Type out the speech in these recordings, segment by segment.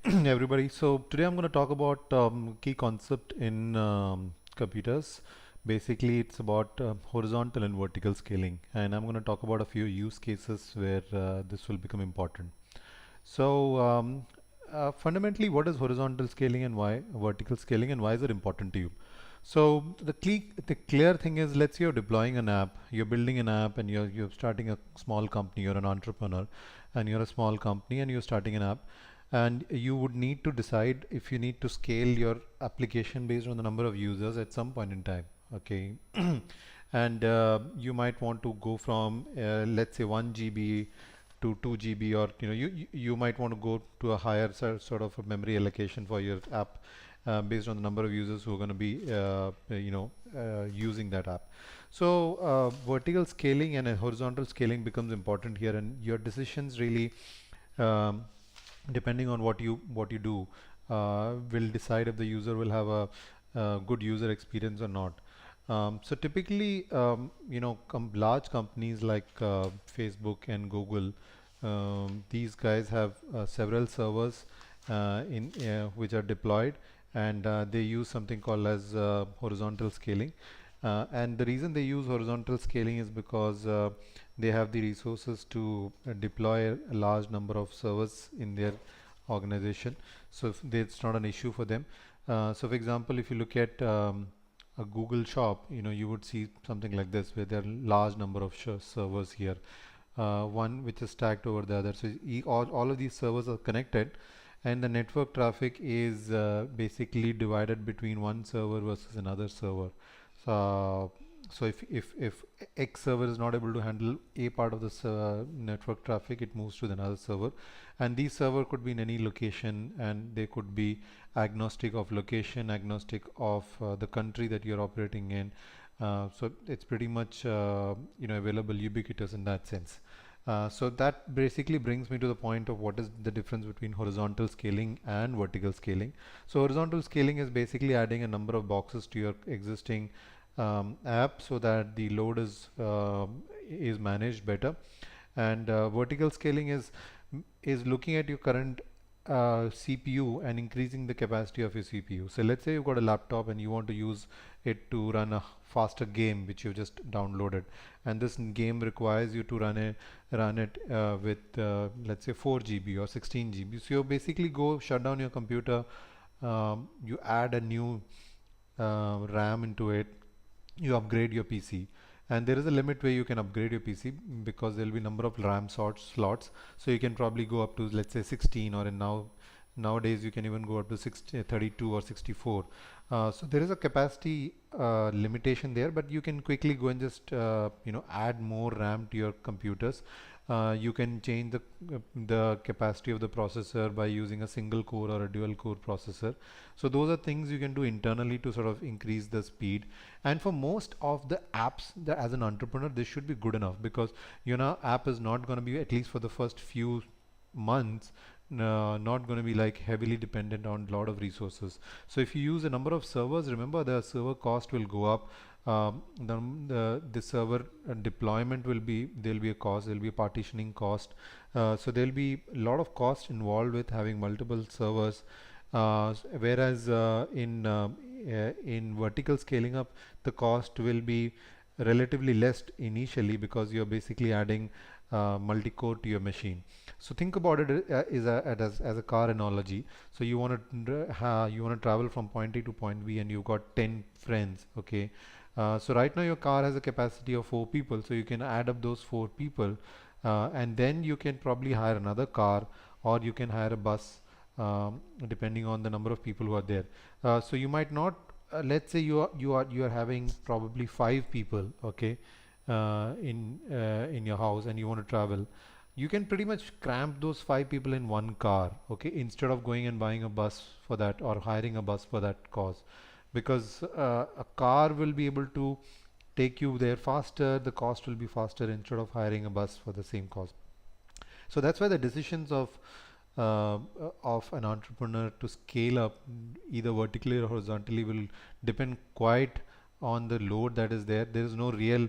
everybody. So today I'm going to talk about key concept in computers. Basically, it's about horizontal and vertical scaling, and I'm going to talk about a few use cases where this will become important. So fundamentally, what is horizontal scaling and why vertical scaling, and why is it important to you? So the clear thing is, let's say you're deploying an app, you're building an app, and you're starting a small company. You're an entrepreneur, and you're a small company, and you're starting an app, and you would need to decide if you need to scale your application based on the number of users at some point in time. Okay, and you might want to go from let's say 1 GB to 2 GB, or you might want to go to a higher sort of a memory allocation for your app based on the number of users who are going to be using that app. So vertical scaling and horizontal scaling becomes important here, and your decisions really um, depending on what you do will decide if the user will have a good user experience or not. So typically, large companies like Facebook and Google, these guys have several servers in which are deployed, and they use something called as horizontal scaling. And the reason they use horizontal scaling is because they have the resources to deploy a large number of servers in their organization. So it's not an issue for them. So for example, if you look at a Google shop, you would see something like this, where there are large number of servers here, one which is stacked over the other. So all of these servers are connected, and the network traffic is basically divided between one server versus another server. So if X server is not able to handle a part of this network traffic, it moves to another server, and these server could be in any location, and they could be agnostic of location, agnostic of the country that you're operating in. So it's pretty much available, ubiquitous in that sense. So that basically brings me to the point of what is the difference between horizontal scaling and vertical scaling. So horizontal scaling is basically adding a number of boxes to your existing app so that the load is managed better, and vertical scaling is looking at your current CPU and increasing the capacity of your CPU. So let's say you've got a laptop and you want to use it to run a faster game which you just downloaded, and this game requires you to run it with let's say 4 GB or 16 GB. So you basically go shut down your computer, you add a new RAM into it, you upgrade your PC, and there is a limit where you can upgrade your PC because there will be number of RAM slots. So you can probably go up to, let's say, 16, or nowadays you can even go up to 32 or 64. So there is a capacity limitation there, but you can quickly go and just add more RAM to your computers. You can change the capacity of the processor by using a single core or a dual core processor. So those are things you can do internally to sort of increase the speed. And for most of the apps, as an entrepreneur, this should be good enough, because app is not going to be, at least for the first few months, not going to be like heavily dependent on a lot of resources. So if you use a number of servers, remember the server cost will go up. The server deployment will be, there'll be a cost, there'll be a partitioning cost. So there'll be a lot of cost involved with having multiple servers. Whereas in vertical scaling up, the cost will be relatively less initially, because you're basically adding multi-core to your machine. So think about it as a car analogy. So you want to travel from point A to point B, and you've got 10 friends. Okay, so right now your car has a capacity of 4 people, so you can add up those 4 people, and then you can probably hire another car, or you can hire a bus, depending on the number of people who are there. So you might not, let's say you are having probably 5 people, okay, in your house, and you want to travel. You can pretty much cramp those 5 people in one car, okay, instead of going and buying a bus for that, or hiring a bus for that cause, because a car will be able to take you there faster, the cost will be faster, instead of hiring a bus for the same cost. So that's why the decisions of an entrepreneur to scale up either vertically or horizontally will depend quite on the load that is there. There is no real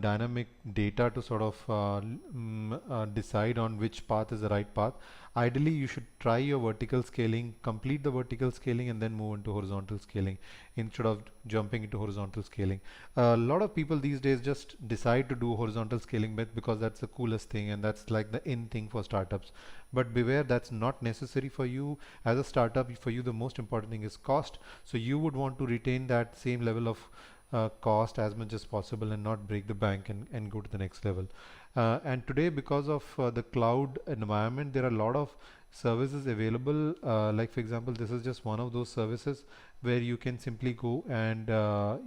dynamic data to sort of decide on which path is the right path. Ideally, you should try your vertical scaling, complete the vertical scaling, and then move into horizontal scaling instead of jumping into horizontal scaling. A lot of people these days just decide to do horizontal scaling because that's the coolest thing and that's like the in thing for startups. But beware, that's not necessary for you as a startup. For you, the most important thing is cost. So you would want to retain that same level of cost as much as possible and not break the bank and go to the next level. And today, because of the cloud environment, there are a lot of services available. Like for example, this is just one of those services where you can simply go and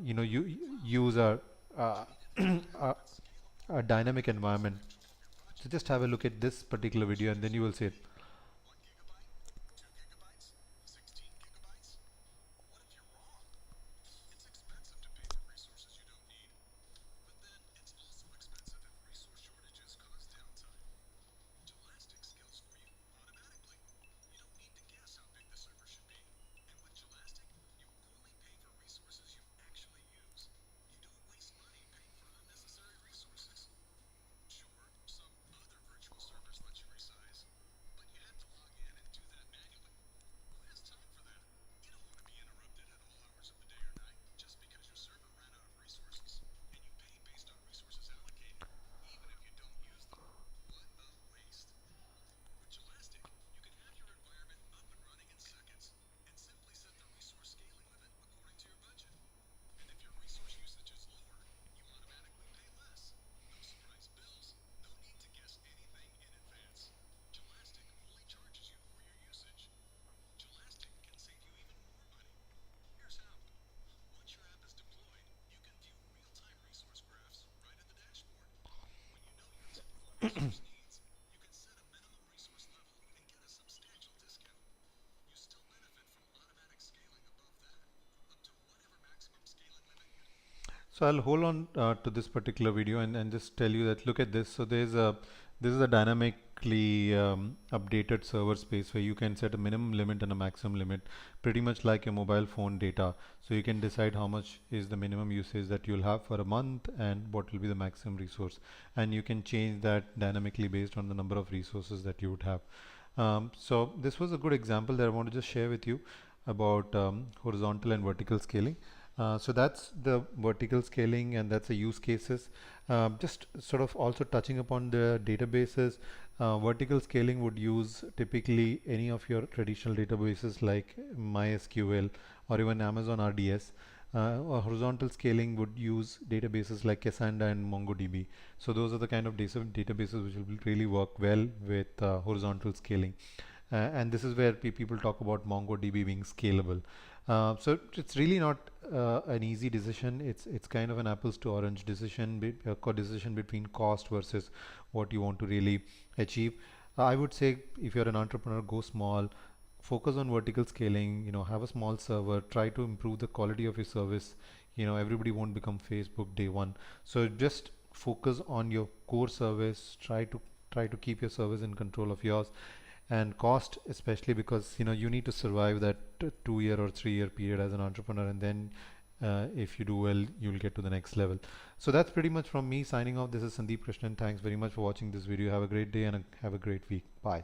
you use uh, a, a dynamic environment. So just have a look at this particular video and then you will see it. So I'll hold on to this particular video and just tell you that look at this. So this is a dynamically updated server space where you can set a minimum limit and a maximum limit, pretty much like your mobile phone data. So you can decide how much is the minimum usage that you'll have for a month and what will be the maximum resource. And you can change that dynamically based on the number of resources that you would have. So this was a good example that I want to just share with you about horizontal and vertical scaling. So that's the vertical scaling and that's the use cases. Just sort of also touching upon the databases. Vertical scaling would use typically any of your traditional databases like MySQL or even Amazon RDS. Or horizontal scaling would use databases like Cassandra and MongoDB. So those are the kind of databases which will really work well with horizontal scaling. And this is where people talk about MongoDB being scalable. So it's really not an easy decision. It's kind of an apples to orange decision, decision between cost versus what you want to really achieve. I would say if you're an entrepreneur, go small, focus on vertical scaling. Have a small server, try to improve the quality of your service. Everybody won't become Facebook day one. So just focus on your core service. Try to keep your service in control of yours and cost, especially because you need to survive that 2 year or 3 year period as an entrepreneur, and then if you do well you'll get to the next level. So that's pretty much from me signing off. This is Sandeep Krishnan. Thanks very much for watching this video. Have a great day and have a great week. Bye.